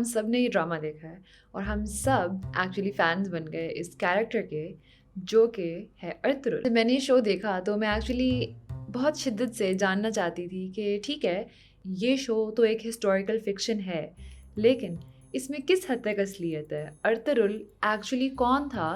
हम सब ने ये ड्रामा देखा है और हम सब एक्चुअली फैंस बन गए इस कैरेक्टर के, जो कि है अर्तुगरुल। जब मैंने ये शो देखा तो मैं एक्चुअली बहुत शिद्दत से जानना चाहती थी कि ठीक है, ये शो तो एक हिस्टोरिकल फिक्शन है, लेकिन इसमें किस हद तक असलियत है? अर्तुगरुल एक्चुअली कौन था?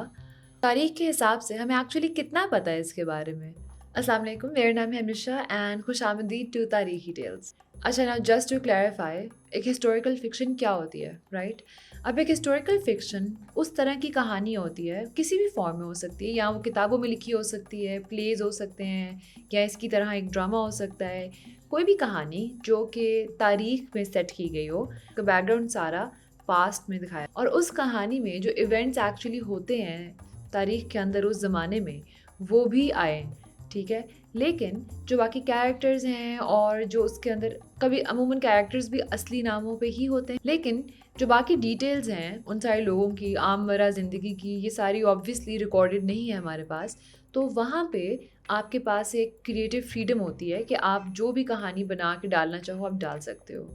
तारीख के हिसाब से हमें एक्चुअली कितना पता है इसके बारे में? अस्सलाम वालेकुम, मेरा नाम है हमेशा एंड खुशामदीद टू तारीखी टेल्स। अच्छा, ना जस्ट टू क्लैरिफाई, एक हिस्टोरिकल फिक्शन क्या होती है, राइट? अब एक हिस्टोरिकल फिक्शन उस तरह की कहानी होती है, किसी भी फॉर्म में हो सकती है, या वो किताबों में लिखी हो सकती है, प्लेज हो सकते हैं, या इसकी तरह एक ड्रामा हो सकता है। कोई भी कहानी जो कि तारीख में सेट की गई हो, तो बैकग्राउंड सारा पास्ट में दिखाया, और उस कहानी में जो इवेंट्स एक्चुअली होते हैं तारीख के अंदर उस ज़माने में, वो भी आए, ठीक है। लेकिन जो बाकी कैरेक्टर्स हैं और जो उसके अंदर, कभी अमूमन कैरेक्टर्स भी असली नामों पे ही होते हैं, लेकिन जो बाकी डिटेल्स हैं उन सारे लोगों की आममरा ज़िंदगी की, ये सारी ऑब्वियसली रिकॉर्डेड नहीं है हमारे पास। तो वहाँ पे आपके पास एक क्रिएटिव फ्रीडम होती है कि आप जो भी कहानी बना के डालना चाहो आप डाल सकते हो,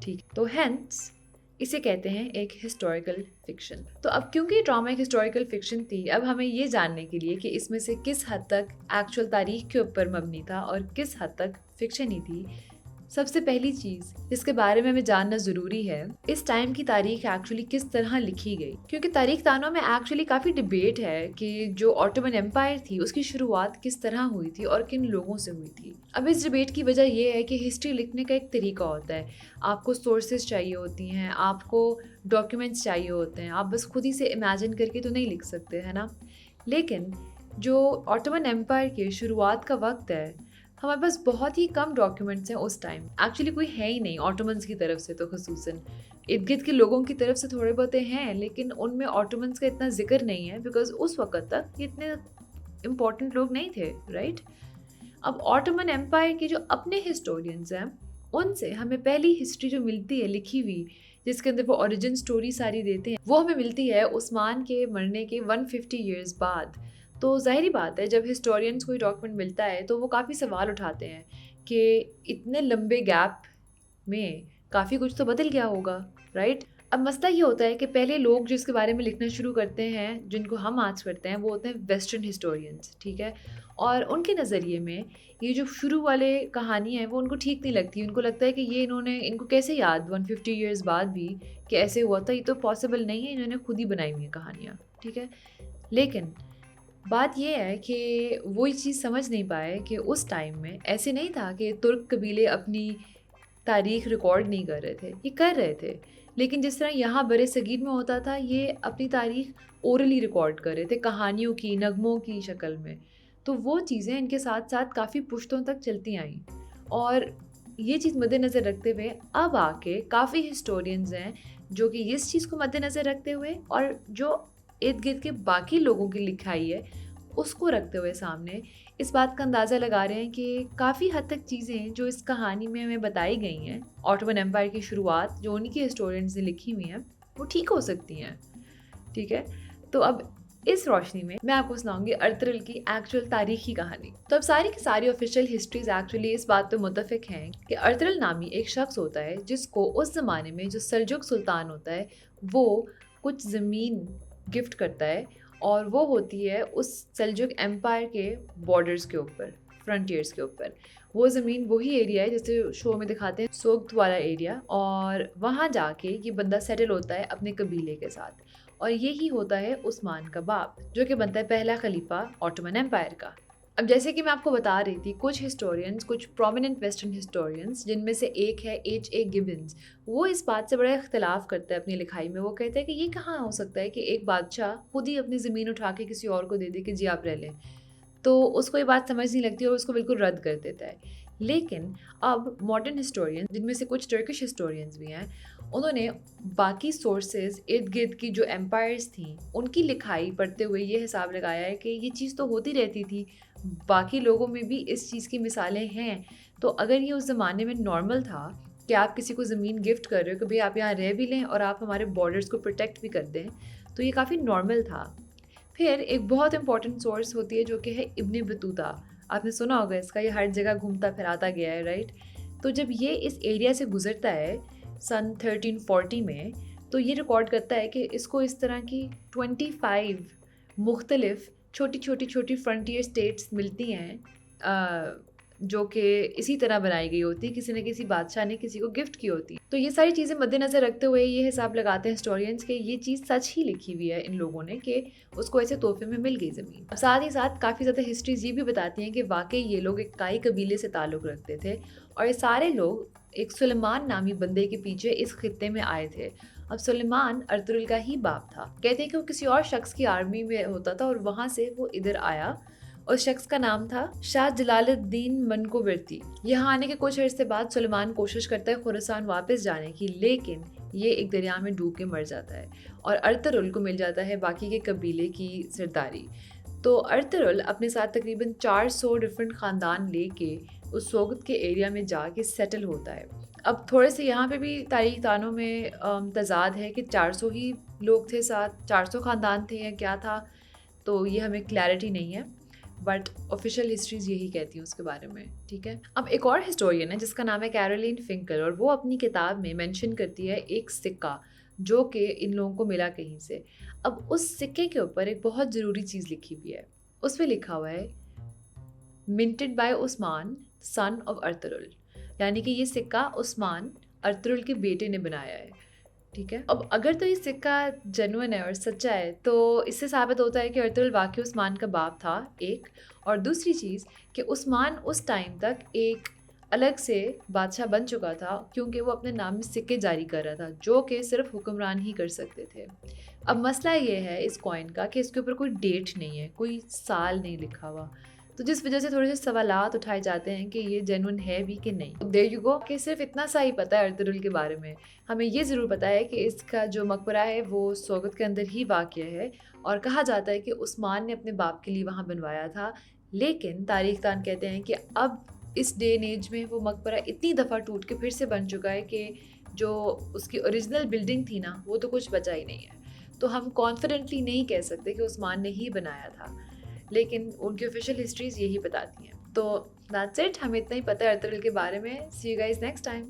ठीक। तो हेंस इसे कहते हैं एक हिस्टोरिकल फिक्शन। तो अब क्योंकि ड्रामा एक हिस्टोरिकल फिक्शन थी, अब हमें ये जानने के लिए कि इसमें से किस हद तक एक्चुअल तारीख के ऊपर मबनी था और किस हद तक फिक्शन ही थी, सबसे पहली चीज़ जिसके बारे में हमें जानना ज़रूरी है, इस टाइम की तारीख एक्चुअली किस तरह लिखी गई। क्योंकि तारीख दानों में एक्चुअली काफ़ी डिबेट है कि जो ऑटोमन एम्पायर थी उसकी शुरुआत किस तरह हुई थी और किन लोगों से हुई थी। अब इस डिबेट की वजह यह है कि हिस्ट्री लिखने का एक तरीका होता है, आपको सोर्सेज चाहिए होती हैं, आपको डॉक्यूमेंट्स चाहिए होते हैं, आप बस खुद ही से इमेजिन करके तो नहीं लिख सकते, है ना। लेकिन जो ऑटोमन एम्पायर के शुरुआत का वक्त है, हमारे पास बहुत ही कम डॉक्यूमेंट्स हैं उस टाइम, एक्चुअली कोई है ही नहीं ऑटोमन्स की तरफ से, तो खसूसन इर्द गिर्द के लोगों की तरफ से थोड़े बहुत हैं, लेकिन उनमें ऑटोमन्स का इतना जिक्र नहीं है, बिकॉज उस वक्त तक ये इतने इम्पॉर्टेंट लोग नहीं थे, राइट। अब ऑटोमन एम्पायर के जो अपने हिस्टोरियंस हैं, उनसे हमें पहली हिस्ट्री जो मिलती है लिखी हुई, जिसके अंदर वो ओरिजिन स्टोरी सारी देते हैं, वो हमें मिलती है उस्मान के मरने के 150 ईयर्स बाद। तो ज़ाहिरी बात है, जब हिस्टोरियंस को डॉक्यूमेंट मिलता है तो वो काफ़ी सवाल उठाते हैं कि इतने लंबे गैप में काफ़ी कुछ तो बदल गया होगा, राइट। अब मसला ये होता है कि पहले लोग जिसके बारे में लिखना शुरू करते हैं, जिनको हम आज करते हैं, वो होते हैं वेस्टर्न हिस्टोरियंस, ठीक है। और उनके नज़रिए में ये जो शुरू वाले कहानी है वो उनको ठीक नहीं लगती। उनको लगता है कि ये इनको कैसे याद 150 ईयर्स बाद भी कि ऐसे हुआ था, ये तो पॉसिबल नहीं है, इन्होंने खुद ही बनाई हुई है कहानियाँ, ठीक है। लेकिन बात ये है कि वो ये चीज़ समझ नहीं पाए कि उस टाइम में ऐसे नहीं था कि तुर्क कबीले अपनी तारीख रिकॉर्ड नहीं कर रहे थे, ये कर रहे थे, लेकिन जिस तरह यहाँ बरे सगीर में होता था, ये अपनी तारीख ओरली रिकॉर्ड कर रहे थे, कहानियों की, नगमों की शक्ल में। तो वो चीज़ें इनके साथ साथ काफ़ी पुश्तों तक चलती आईं, और ये चीज़ मद्देनज़र रखते हुए अब आके काफ़ी हिस्टोरियंस हैं जो कि इस चीज़ को मद्देनज़र रखते हुए और जो इर्द गिर्द के बाकी लोगों की लिखाई है उसको रखते हुए सामने इस बात का अंदाज़ा लगा रहे हैं कि काफ़ी हद तक चीज़ें जो इस कहानी में हमें बताई गई हैं, ऑटोमन एम्पायर की शुरुआत जो उन्हीं के हिस्टोरियंस ने लिखी हुई हैं, वो ठीक हो सकती हैं, ठीक है। तो अब इस रोशनी में मैं आपको सुनाऊंगी अर्तुगरुल की एक्चुअल तारीखी कहानी। तो अब सारी की सारी ऑफिशियल हिस्ट्रीज एक्चुअली इस बात पे मुत्तफिक हैं कि अर्तुगरुल नामी एक शख्स होता है जिसको उस ज़माने में जो सल्जुक सुल्तान होता है वो कुछ ज़मीन गिफ्ट करता है, और वो होती है उस सल्जुक एम्पायर के बॉर्डर्स के ऊपर, फ्रंटियर्स के ऊपर। वो ज़मीन वही एरिया है जैसे शो में दिखाते हैं, सोग्त वाला एरिया, और वहाँ जाके ये बंदा सेटल होता है अपने कबीले के साथ, और यही होता है उस्मान का बाप, जो कि बनता है पहला खलीफा ऑटोमन एम्पायर का। अब जैसे कि मैं आपको बता रही थी, कुछ हिस्टोरियंस, कुछ प्रोमिनेंट वेस्टर्न हिस्टोरियंस, जिनमें से एक है H.A. गिब्बन्स, वो इस बात से बड़ा इख्तिलाफ़ करता है अपनी लिखाई में। वो कहता है कि ये कहाँ हो सकता है कि एक बादशाह खुद ही अपनी ज़मीन उठा के किसी और को दे दे कि जी आप रह लें। तो उसको ये बात समझ नहीं लगती और उसको बिल्कुल रद्द कर देता है। लेकिन अब मॉडर्न हिस्टोरियंस, जिनमें से कुछ टर्किश हिस्टोरियंस भी हैं, उन्होंने बाकी सोर्सेज इर्द गिर्द की जो एम्पायर्स थी उनकी लिखाई पढ़ते हुए ये हिसाब लगाया है कि ये चीज़ तो होती रहती थी, बाकी लोगों में भी इस चीज़ की मिसालें हैं। तो अगर ये उस ज़माने में नॉर्मल था कि आप किसी को ज़मीन गिफ्ट कर रहे हो कि भाई आप यहाँ रह भी लें और आप हमारे बॉर्डर्स को प्रोटेक्ट भी कर दें, तो ये काफ़ी नॉर्मल था। फिर एक बहुत इंपॉर्टेंट सोर्स होती है जो कि है इब्न बतूता। आपने सुना होगा इसका, ये हर जगह घूमता फिराता गया है, राइट। तो जब ये इस एरिया से गुजरता है सन 1340 में, तो ये रिकॉर्ड करता है कि इसको इस तरह की 25 मुख्तलिफ छोटी फ्रंटियर स्टेट्स मिलती हैं, जो कि इसी तरह बनाई गई होती है, किसी न किसी बादशाह ने किसी को गिफ्ट की होती है। तो ये सारी चीज़ें मद्देनज़र रखते हुए ये हिसाब लगाते हैं हिस्टोरियंस के ये चीज़ सच ही लिखी हुई है इन लोगों ने कि उसको ऐसे तोहफे में मिल गई ज़मीन। अब साथ ही साथ काफ़ी ज़्यादा हिस्ट्रीज ये भी बताती हैं कि वाकई ये लोग एक काई कबीले से ताल्लुक़ रखते थे और ये सारे लोग एक सुलेमान नामी बंदे के पीछे इस खित्ते में आए थे। अब सुलेमान अर्तुगरुल का ही बाप था। कहते हैं कि वो किसी और शख्स की आर्मी में होता था और वहाँ से वो इधर आया। उस शख्स का नाम था शाह जलालुद्दीन मनकोविर्ती। यहाँ आने के कुछ अर्से बाद सुलेमान कोशिश करता है खुरासान वापस जाने की, लेकिन ये एक दरिया में डूब के मर जाता है और अर्तुगरुल को मिल जाता है बाकी के कबीले की सरदारी। तो अर्तुगरुल अपने साथ तकरीबन 400 डिफरेंट ख़ानदान लेके उस सोगत के एरिया में जाके सेटल होता है। अब थोड़े से यहाँ पे भी तारीख दानों में तज़ाद है कि 400 ही लोग थे, साथ 400 ख़ानदान थे या क्या था, तो ये हमें क्लैरिटी नहीं है, बट ऑफिशियल हिस्ट्रीज यही कहती हैं उसके बारे में। ठीक है, अब एक और हिस्टोरियन है जिसका नाम है कैरोलिन फिंकल और वो अपनी किताब में मेंशन करती है एक सिक्का जो कि इन लोगों को मिला कहीं से। अब उस सिक्के के ऊपर एक बहुत ज़रूरी चीज़ लिखी हुई है, उस पर लिखा हुआ है minted by Osman son of Ertugrul, यानी कि ये सिक्का उस्मान अर्तुगरुल के बेटे ने बनाया है। ठीक है, अब अगर तो ये सिक्का जेन्युइन है और सच्चा है तो इससे साबित होता है कि अर्तुगरुल वाकई उस्मान का बाप था, एक। और दूसरी चीज़ कि उस्मान उस टाइम तक एक अलग से बादशाह बन चुका था क्योंकि वो अपने नाम में सिक्के जारी कर रहा था जो कि सिर्फ हुक्मरान ही कर सकते थे। अब मसला ये है इस कॉइन का कि इसके ऊपर कोई डेट नहीं है, कोई साल नहीं लिखा हुआ, तो जिस वजह से थोड़े से सवालात उठाए जाते हैं कि ये जेन्युइन है भी कि नहीं। देयर यू गो, कि सिर्फ इतना सा ही पता है अर्तुगरुल के बारे में। हमें ये ज़रूर पता है कि इसका जो मकबरा है वो सोगत के अंदर ही वाक़या है और कहा जाता है कि उस्मान ने अपने बाप के लिए वहाँ बनवाया था, लेकिन तारीख़दान कहते हैं कि अब इस डे एंड एज में वो मकबरा इतनी दफ़ा टूट के फिर से बन चुका है कि जो उसकी ओरिजिनल बिल्डिंग थी ना, वो तो कुछ बचा ही नहीं है। तो हम कॉन्फिडेंटली नहीं कह सकते कि उस्मान ने ही बनाया था, लेकिन उनकी ऑफिशियल हिस्ट्रीज यही बताती हैं। तो दैट्स इट, हमें इतना ही पता है अर्तुगरुल के बारे में। सी यू गाइस नेक्स्ट टाइम।